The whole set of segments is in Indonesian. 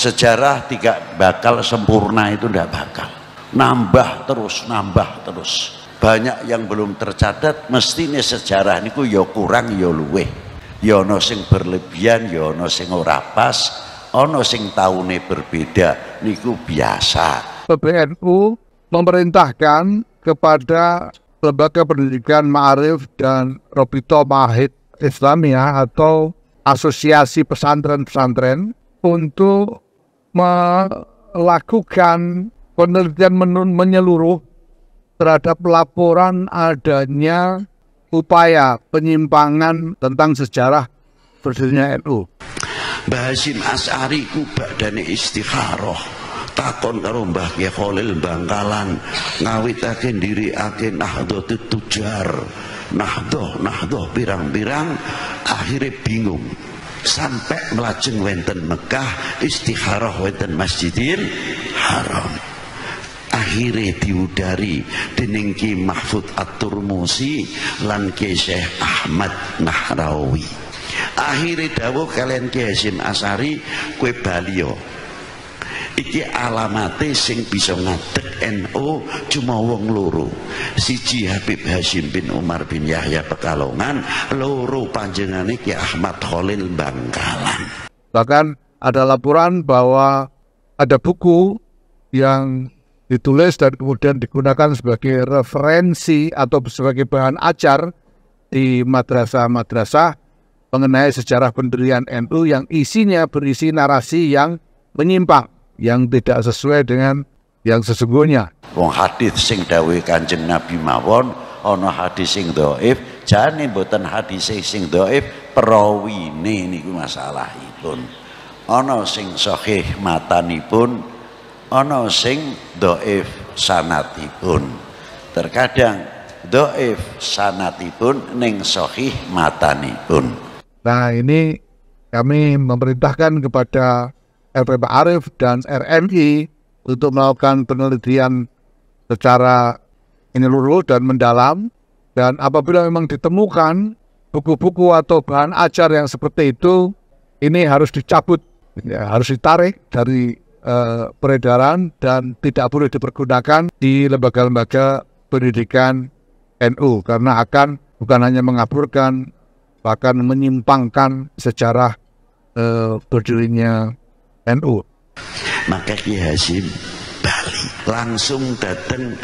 Sejarah tidak bakal sempurna, itu tidak bakal. Nambah terus, nambah terus. Banyak yang belum tercatat, mestinya sejarah niku ya kurang ya luweh. Ya ana sing berlebihan, ya ana sing ora pas, ana sing taune berbeda, niku biasa. PBNU memerintahkan kepada lembaga pendidikan Ma'arif dan Robito Mahid Islamiyah atau asosiasi pesantren-pesantren untuk melakukan penelitian menyeluruh terhadap laporan adanya upaya penyimpangan tentang sejarah berdirinya NU. Mbah Hasyim Asy'ari ku badane istikharah takon karo Mbah Kyai Khalil Bangkalan ngawitake ndhirikake Nahdlatul Tujar, Nahdhah pirang-pirang, akhirnya bingung sampai melajeng wenten Mekah istikharah wenten Masjidil Haram. Akhirnya diudari dening Ki Mahfud At-Turmusi lan Ki Syekh Ahmad Nahrawi. Akhirnya dawuh kalian Ki Hasyim Asy'ari, kowe baliyo iki alamate sing bisa ngadeg NU cuma wong loro, siji Habib Hasyim bin Umar bin Yahya Pekalongan, loro panjenengane Ki Ahmad Khalil Bangkalan. Bahkan ada laporan bahwa ada buku yang ditulis dan kemudian digunakan sebagai referensi atau sebagai bahan ajar di madrasah-madrasah mengenai sejarah pendirian NU yang isinya berisi narasi yang menyimpang, yang tidak sesuai dengan yang sesungguhnya. Wong hadis sing dawuh Kanjeng Nabi mawon, ana hadis sing dhaif, jane mboten hadis sing dhaif, perawine niku masalahipun. Ana sing sahih matanipun, ana sing dhaif sanatipun. Terkadang dhaif sanatipun ning sahih matanipun. Nah, ini kami memerintahkan kepada LP Ma'arif dan RMI untuk melakukan penelitian secara menyeluruh dan mendalam, dan apabila memang ditemukan buku-buku atau bahan ajar yang seperti itu, ini harus dicabut, ya, harus ditarik dari peredaran dan tidak boleh dipergunakan di lembaga-lembaga pendidikan NU, karena akan bukan hanya mengaburkan, bahkan menyimpangkan sejarah berdirinya NU. Maka Ki Hasyim bali langsung datang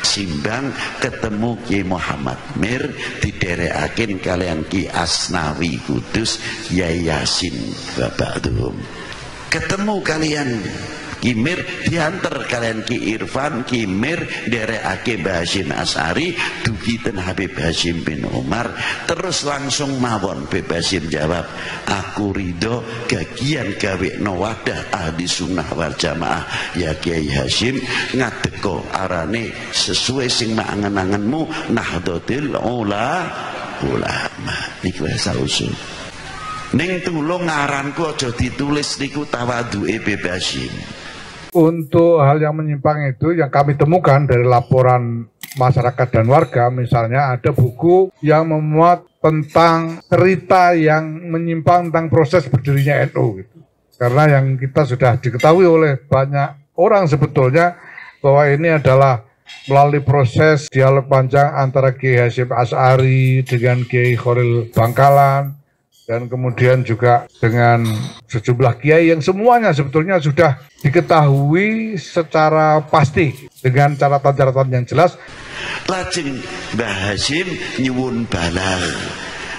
Simbang ketemu Ki Muhammad Mir, didereakin kalian Ki Asnawi Kudus, Yai Yasin Baba'duhum. Ketemu kalian Ki Mir, diantar kalian Ki Irfan, Ki Mir dereake Mbah Hasyim Asy'ari dugi ten Habib Hasyim bin Umar. Terus langsung mawon Habib Hasyim jawab, aku ridho gagian gawe no wadah ahli sunnah wal jamaah ya Kiai Hasyim, ngadeko arane sesuai sing mangen-angenmu Nahdlatul Ulama. Niku sausul ning tulung ngaranku aja ditulis niku tawaduke Habib Hasyim. Untuk hal yang menyimpang itu yang kami temukan dari laporan masyarakat dan warga, misalnya ada buku yang memuat tentang cerita yang menyimpang tentang proses berdirinya NU gitu. Karena yang kita sudah diketahui oleh banyak orang sebetulnya bahwa ini adalah melalui proses dialog panjang antara Kiai Hasyim Asy'ari dengan Kiai Khalil Bangkalan, dan kemudian juga dengan sejumlah kiai yang semuanya sebetulnya sudah diketahui secara pasti dengan catatan-catatan yang jelas. Lajeng Mbah Hasyim nyuwun balal,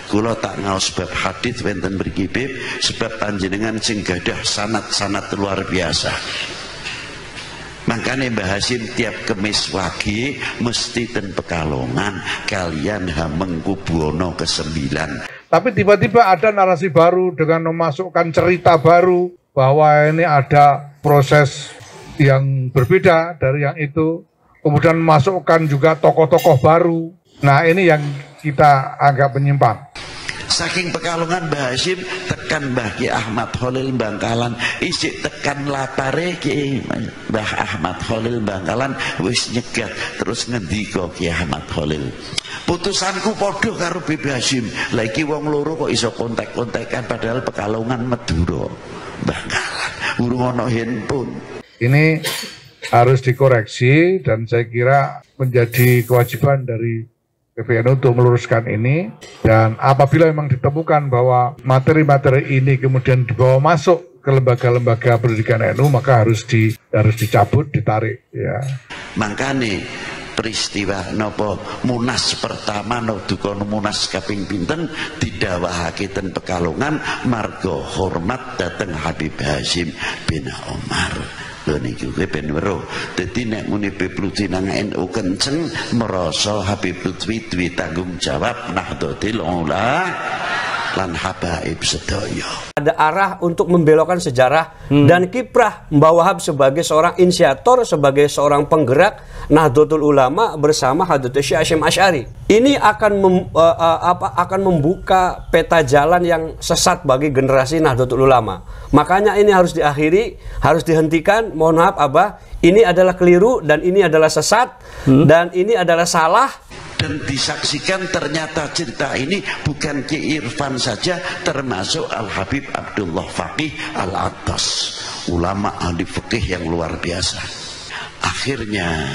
kula tak ngaos bab hadis wonten mriki Bib, sebab panjenengan sing gadah sanad-sanad luar biasa. Makanya Mbah Hasyim tiap Kemis wage mesti ten Pekalongan kalian Hamengkubuwono ke-9. Tapi tiba-tiba ada narasi baru dengan memasukkan cerita baru bahwa ini ada proses yang berbeda dari yang itu. Kemudian memasukkan juga tokoh-tokoh baru. Nah, ini yang kita anggap menyimpang. Saking Pekalongan Mbah Hasyim tekan Mbah Ki Ahmad Khalil Bangkalan, isik tekan lapare Ki Mbah Ahmad Khalil Bangkalan wis nyegat terus ngendika Ki Ahmad Khalil, putusanku padha karo Habib Hasyim. Lah iki wong loro kok iso kontak-kontakan padahal Pekalongan Madura Bangkalan. urung ana handphone. Ini harus dikoreksi dan saya kira menjadi kewajiban dari PBNU untuk meluruskan ini, dan apabila memang ditemukan bahwa materi-materi ini kemudian dibawa masuk ke lembaga-lembaga pendidikan NU, maka harus dicabut, ditarik ya. Makanya peristiwa nopo Munas pertama no dukono Munas kaping pinten didawahake ten Pekalongan margo hormat dateng Habib Hasyim bin Omar. Lho niku ben weruh. Dadi nek muni Lutfi nang NU kenceng merasa Habib Lutfi duwe tanggung jawab Nahdlatul Ulama lan habaib sedaya. Ada arah untuk membelokkan sejarah dan kiprah Mbah Wahab sebagai seorang inisiator, sebagai seorang penggerak Nahdlatul Ulama bersama Hadratus Syekh Hasyim Asy'ari. Ini akan membuka peta jalan yang sesat bagi generasi Nahdlatul Ulama. Makanya ini harus diakhiri, harus dihentikan. Mohon maaf Abah, ini adalah keliru dan ini adalah sesat dan ini adalah salah. Dan disaksikan ternyata cerita ini bukan Ki Irfan saja, termasuk Al-Habib Abdullah Faqih Al-Attas, ulama ahli fikih yang luar biasa. Akhirnya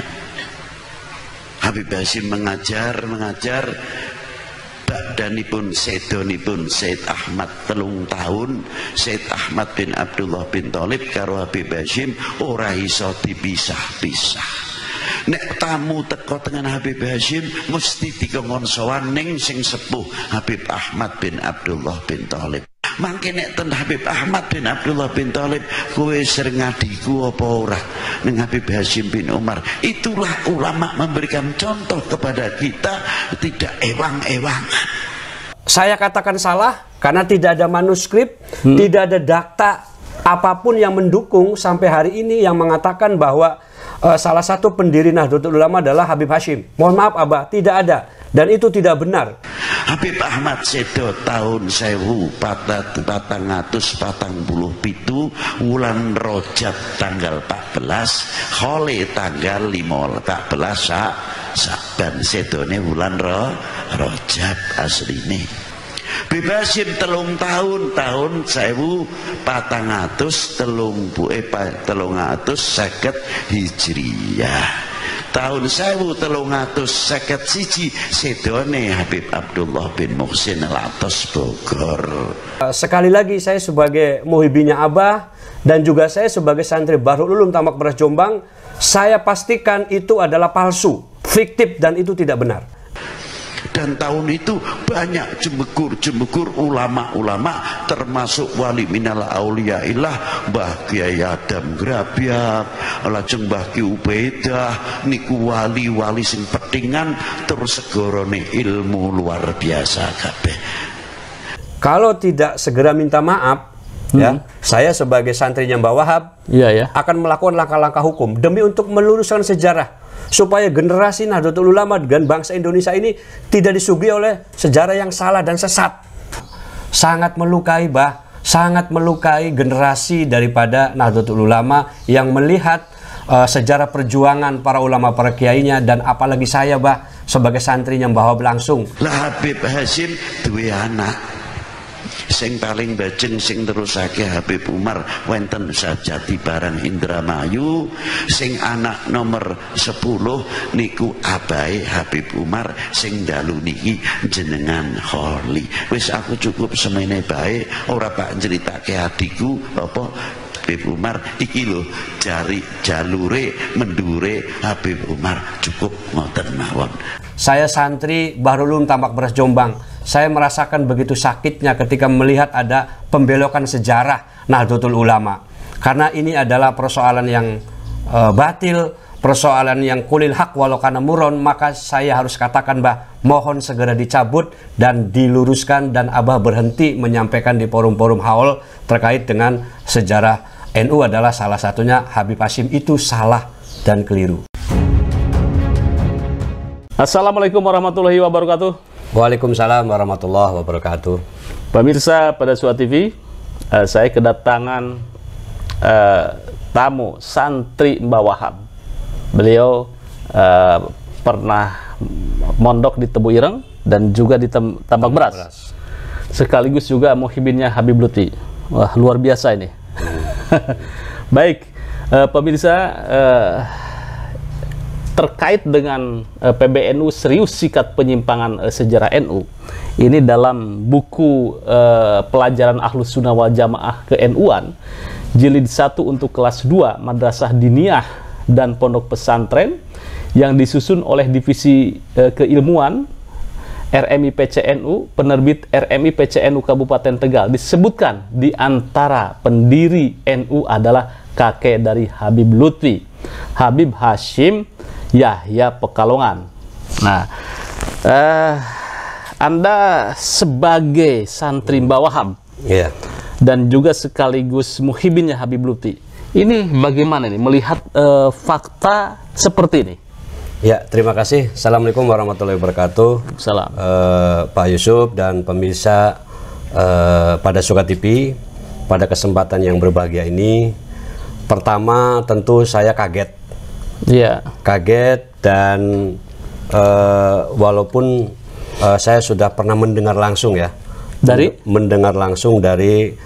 Habib Hasyim mengajar badanipun sedonipun Said Ahmad 3 tahun. Said Ahmad bin Abdullah bin Thalib karo Habib Hasyim ora iso dipisah-pisah. Nek tamu teko dengan Habib Hasyim mesti dikongkon sowan ning sing sepuh Habib Ahmad bin Abdullah bin Thalib. Mangke nek ten Habib Ahmad bin Abdullah bin Thalib kowe sering ngadiku apa ora ning Habib Hasyim bin Umar. Itulah ulama memberikan contoh kepada kita, tidak ewang-ewangan. Saya katakan salah karena tidak ada manuskrip, tidak ada data apapun yang mendukung sampai hari ini yang mengatakan bahwa salah satu pendiri Nahdlatul Ulama adalah Habib Hasyim. Mohon maaf Abah, tidak ada dan itu tidak benar. Habib Ahmad sedo tahun 1447 wulan Rajab tanggal 14, Khole tanggal 14 Saban sedone wulan Rajab asline. Habib Hasyim 3 tahun 1450 Hijriyah. Tahun 1351 sedone Habib Abdullah bin Muhsin Al-Attas Bogor. Sekali lagi saya sebagai muhibinya Abah dan juga saya sebagai santri Bahrul Ulum Tamak Beras Jombang, saya pastikan itu adalah palsu, fiktif dan itu tidak benar. Dan tahun itu banyak jembekur ulama-ulama termasuk wali minal auliyaillah Mbah Kyai Adam Grabyak, lajeng Mbah Ki Ubaidah niku wali-wali sing petingan terus segorone ilmu luar biasa kabeh. Kalau tidak segera minta maaf ya, saya sebagai santrinya Mbah Wahab akan melakukan langkah-langkah hukum demi untuk meluruskan sejarah supaya generasi Nahdlatul Ulama dan bangsa Indonesia ini tidak disuguhi oleh sejarah yang salah dan sesat. Sangat melukai sangat melukai generasi daripada Nahdlatul Ulama yang melihat sejarah perjuangan para ulama, para kiainya, dan apalagi saya sebagai santrinya Mbah Wahab langsung. Lah Habib Hasyim duwe anak. Sing paling bajeng sing terusake Habib Umar wonten Sajati Barang Indramayu. Sing anak nomor 10 niku abahe Habib Umar sing dalu niki jenengan Kholi. Wis aku cukup semene bae, ora pak nceritake adikku apa Habib Umar iki lho jalure mendure Habib Umar, cukup ngoten mawon. Saya santri Bahrul Ulum Tamak Beras Jombang. Saya merasakan begitu sakitnya ketika melihat ada pembelokan sejarah Nahdlatul Ulama. Karena ini adalah persoalan yang batil, persoalan yang kulil haq walau kana muron, maka saya harus katakan mohon segera dicabut dan diluruskan, dan Abah berhenti menyampaikan di forum-forum haul terkait dengan sejarah NU adalah salah satunya Habib Hasyim itu salah dan keliru. Assalamualaikum warahmatullahi wabarakatuh. Waalaikumsalam warahmatullahi wabarakatuh. Pemirsa pada Suat TV, saya kedatangan tamu santri Mbah Wahab. Beliau pernah mondok di Tebu Ireng dan juga di Tambak Beras. Sekaligus juga muhibinnya Habib Lutfi. Wah, luar biasa ini. Baik, pemirsa, terkait dengan PBNU serius sikat penyimpangan sejarah NU. Ini dalam buku pelajaran Ahlus Sunnah wal Jamaah ke-NU-an, jilid 1 untuk kelas 2 Madrasah Diniyah dan Pondok Pesantren, yang disusun oleh Divisi Keilmuan RMI PCNU, penerbit RMI PCNU Kabupaten Tegal. Disebutkan di antara pendiri NU adalah kakek dari Habib Lutfi, Habib Hashim Yahya Pekalongan. Nah, Anda sebagai santri Mbah Wahab, dan juga sekaligus muhibinnya Habib Lutfi, ini bagaimana nih melihat fakta seperti ini? Ya, terima kasih. Assalamualaikum warahmatullahi wabarakatuh. Salam. Pak Yusuf dan pemirsa pada Suka TV, pada kesempatan yang berbahagia ini, pertama tentu saya kaget. Iya. Kaget dan walaupun saya sudah pernah mendengar langsung ya, mendengar langsung dari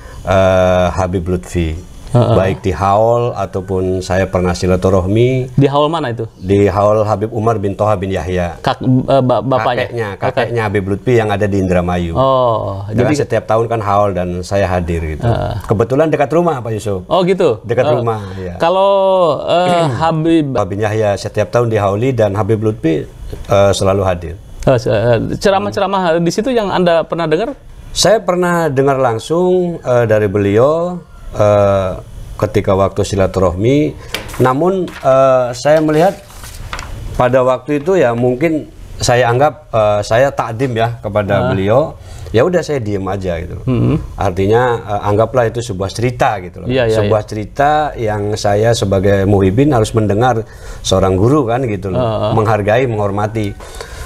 Habib Lutfi. Baik di haul ataupun saya pernah silaturahmi. Di haul mana itu? Di haul Habib Umar bin Toha bin Yahya. Bapaknya? Kakeknya Habib Lutfi yang ada di Indramayu. Oh, jadi setiap tahun kan haul dan saya hadir gitu. Kebetulan dekat rumah Pak Yusuf. Oh gitu? Dekat rumah ya. Kalau Habib bin Yahya setiap tahun dihauli dan Habib Lutfi selalu hadir. Ceramah-ceramah di situ yang Anda pernah dengar? Saya pernah dengar langsung dari beliau ketika waktu silaturahmi. Namun saya melihat pada waktu itu ya mungkin saya anggap saya takdim ya kepada beliau. Ya udah saya diem aja gitu. Artinya anggaplah itu sebuah cerita gitu loh. Sebuah cerita yang saya sebagai muhibin harus mendengar seorang guru kan gitu loh. Menghargai, menghormati.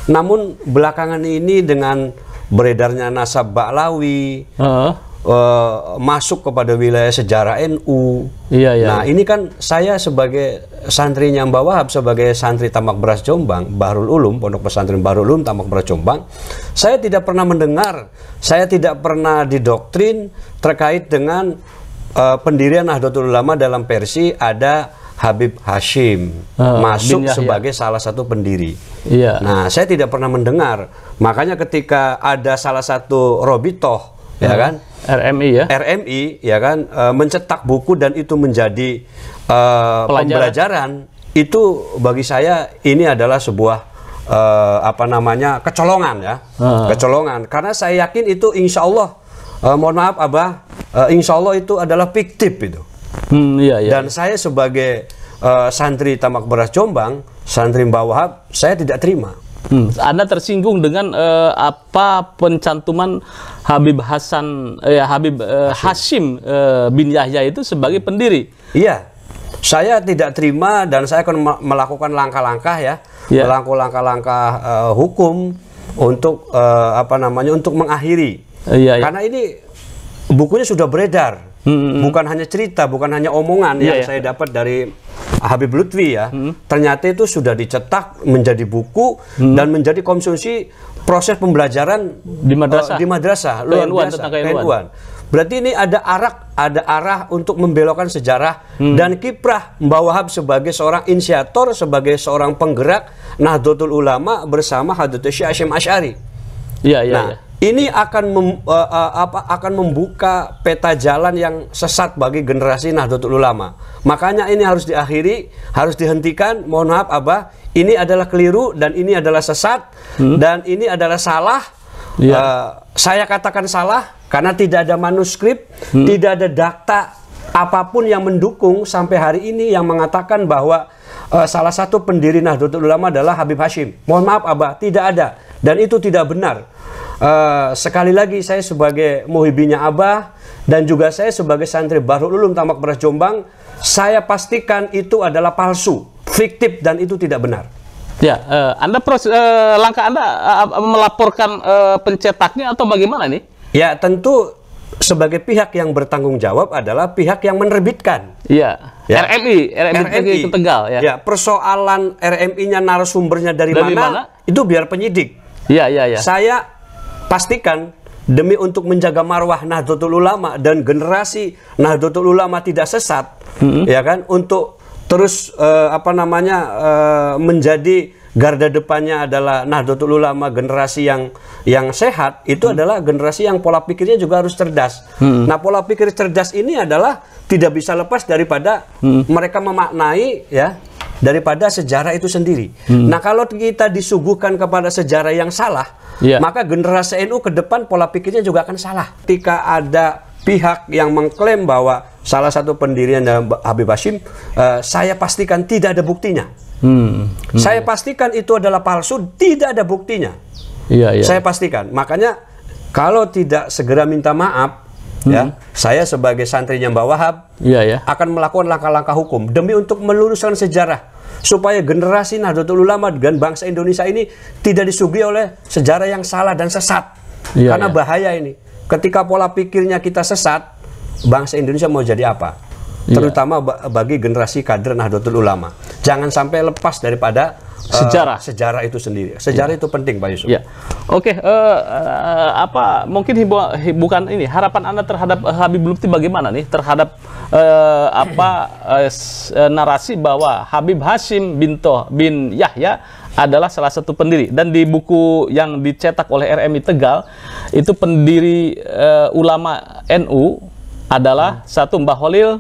Namun belakangan ini dengan beredarnya nasab Ba'lawi, masuk kepada wilayah sejarah NU. Nah ini kan saya sebagai santrinya Mbah Wahab, sebagai santri Tamak Beras Jombang, Bahrul Ulum, Pondok Pesantren Bahrul Ulum Tamak Beras Jombang, saya tidak pernah mendengar, saya tidak pernah didoktrin terkait dengan pendirian Nahdlatul Ulama dalam versi ada Habib Hashim masuk sebagai salah satu pendiri. Nah saya tidak pernah mendengar, makanya ketika ada salah satu robitoh ya kan, RMI ya kan, mencetak buku dan itu menjadi pembelajaran, itu bagi saya ini adalah sebuah apa namanya kecolongan ya, kecolongan, karena saya yakin itu insya Allah, mohon maaf Abah, insya Allah itu adalah fiktif itu. Dan saya sebagai santri Tamak Beras Jombang, santri Mbah Wahab, saya tidak terima. Anda tersinggung dengan apa pencantuman Habib Hashim bin Yahya itu sebagai pendiri? Iya, saya tidak terima dan saya akan melakukan langkah-langkah ya, melakukan langkah-langkah hukum untuk apa namanya, untuk mengakhiri. Karena ini bukunya sudah beredar, bukan hanya cerita, bukan hanya omongan yang saya dapat dari Habib Lutfi ya. Ternyata itu sudah dicetak menjadi buku dan menjadi konsumsi proses pembelajaran di madrasah luar biasa, ke-NU-an. Berarti ini ada arah untuk membelokkan sejarah dan kiprah Mbah Wahab sebagai seorang inisiator, sebagai seorang penggerak Nahdlatul Ulama bersama Hadratus Syekh Hasyim Asy'ari. Ini akan membuka peta jalan yang sesat bagi generasi Nahdlatul Ulama. Makanya ini harus diakhiri, harus dihentikan. Mohon maaf Abah, ini adalah keliru dan ini adalah sesat dan ini adalah salah. Saya katakan salah karena tidak ada manuskrip, tidak ada data apapun yang mendukung sampai hari ini yang mengatakan bahwa salah satu pendiri Nahdlatul Ulama adalah Habib Hashim. Mohon maaf Abah, tidak ada dan itu tidak benar. Sekali lagi saya sebagai muhibinnya Abah dan juga saya sebagai santri Bahrul Ulum Tamak Beras Jombang, saya pastikan itu adalah palsu, fiktif dan itu tidak benar. Anda langkah Anda melaporkan pencetaknya atau bagaimana nih? Ya tentu sebagai pihak yang bertanggung jawab adalah pihak yang menerbitkan. RMI Tegal ya. Persoalan RMI-nya narasumbernya dari mana? Itu biar penyidik. Saya pastikan demi untuk menjaga marwah Nahdlatul Ulama dan generasi Nahdlatul Ulama tidak sesat, ya kan, untuk terus menjadi garda depannya adalah Nahdlatul Ulama, generasi yang sehat, itu adalah generasi yang pola pikirnya juga harus cerdas. Nah, pola pikir cerdas ini adalah tidak bisa lepas daripada mereka memaknai ya daripada sejarah itu sendiri. Nah, kalau kita disuguhkan kepada sejarah yang salah, maka generasi NU ke depan pola pikirnya juga akan salah. Ketika ada pihak yang mengklaim bahwa salah satu pendirian Habib Hashim, saya pastikan tidak ada buktinya. Saya pastikan itu adalah palsu, tidak ada buktinya. Saya pastikan. Makanya kalau tidak segera minta maaf, ya, saya sebagai santrinya Mbah Wahab akan melakukan langkah-langkah hukum demi untuk meluruskan sejarah supaya generasi Nahdlatul Ulama dan bangsa Indonesia ini tidak disuguhi oleh sejarah yang salah dan sesat. Karena bahaya ini. Ketika pola pikirnya kita sesat, bangsa Indonesia mau jadi apa? Terutama bagi generasi kader Nahdlatul Ulama. Jangan sampai lepas daripada sejarah itu sendiri. Sejarah itu penting, Pak Yusuf. Oke, mungkin bukan ini harapan Anda terhadap Habib Lutfi bagaimana nih terhadap narasi bahwa Habib Hashim bin Yahya adalah salah satu pendiri, dan di buku yang dicetak oleh RMI Tegal itu pendiri ulama NU adalah satu Mbah Holil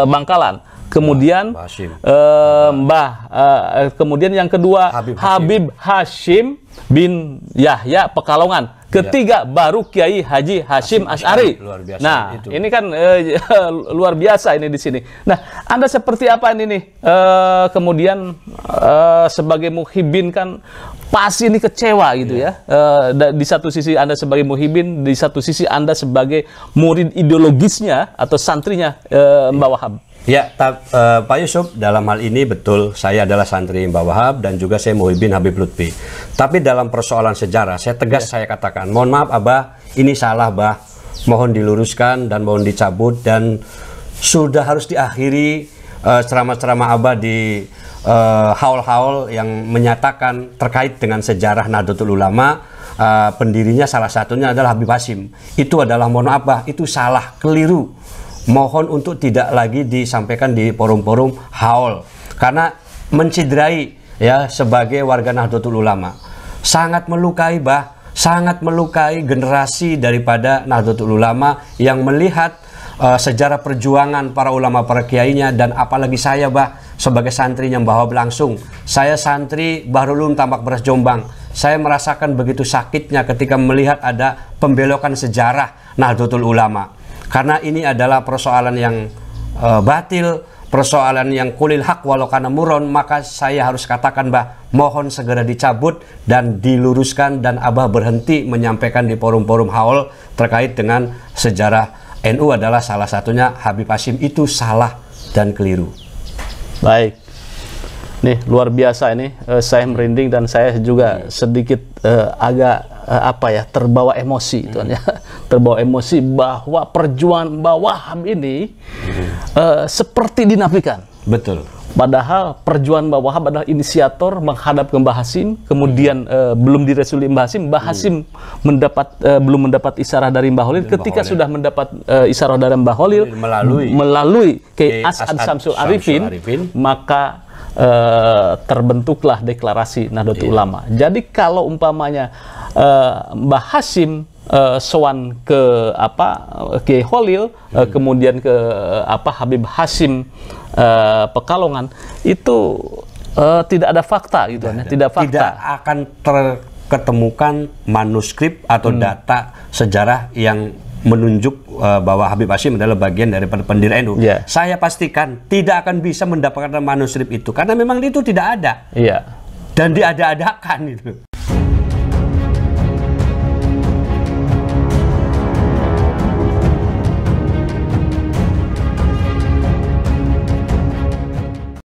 Bangkalan, kemudian kemudian yang kedua Habib Hashim bin Yahya Pekalongan, ketiga baru Kiai Haji Hashim Asy'ari. Nah, ini kan luar biasa ini di sini. Nah, Anda seperti apa ini nih? Kemudian sebagai muhibin kan pasti ini kecewa gitu ya. Di satu sisi Anda sebagai muhibin, di satu sisi Anda sebagai murid ideologisnya atau santrinya Mbah Wahab. Ya, Pak Yusuf, dalam hal ini betul saya adalah santri Mbah Wahab dan juga saya muhibin Habib Lutfi. Tapi dalam persoalan sejarah, saya tegas saya katakan, mohon maaf Abah, ini salah Bah, mohon diluruskan dan mohon dicabut, dan sudah harus diakhiri ceramah-ceramah Abah di haul-haul yang menyatakan terkait dengan sejarah Nahdlatul Ulama. Pendirinya salah satunya adalah Habib Hashim. Itu adalah, mohon maaf Bah, itu salah, keliru. Mohon untuk tidak lagi disampaikan di forum-forum haul, karena menciderai ya sebagai warga Nahdlatul Ulama. Sangat melukai Bah, sangat melukai generasi daripada Nahdlatul Ulama yang melihat sejarah perjuangan para ulama, para kiainya, dan apalagi saya Bah sebagai santrinya Mbah Wahab langsung. Saya santri Bahrul Ulum Tambak Beras Jombang. Saya merasakan begitu sakitnya ketika melihat ada pembelokan sejarah Nahdlatul Ulama. Karena ini adalah persoalan yang batil, persoalan yang kulil hak walau kana muron, maka saya harus katakan Bah, mohon segera dicabut dan diluruskan, dan Abah berhenti menyampaikan di forum-forum haul terkait dengan sejarah NU adalah salah satunya Habib Hashim, itu salah dan keliru. Baik. Nih, luar biasa ini, saya merinding dan saya juga sedikit agak terbawa emosi, Tuan ya. Terbawa emosi bahwa perjuangan Mbah Wahab ini seperti dinafikan. Betul. Padahal perjuangan Mbah Wahab adalah inisiator menghadap ke Mbah Hashim, kemudian belum diresuli Mbah Hashim. Mbah Hashim belum mendapat isyarah dari Mbah Holil. Ketika sudah mendapat isyarah dari Mbah Holil melalui Kiai As'ad Syamsul Arifin, maka terbentuklah deklarasi Nahdlatul Ulama. Jadi kalau umpamanya Mbah Hashim sowan ke Kiai Holil, kemudian ke Habib Hashim Pekalongan, itu tidak ada fakta gitu, tidak fakta. Tidak akan terketemukan manuskrip atau data sejarah yang menunjuk bahwa Habib Hashim adalah bagian daripada pendiri NU. Saya pastikan tidak akan bisa mendapatkan manuskrip itu karena memang itu tidak ada. Dan diada-adakan itu.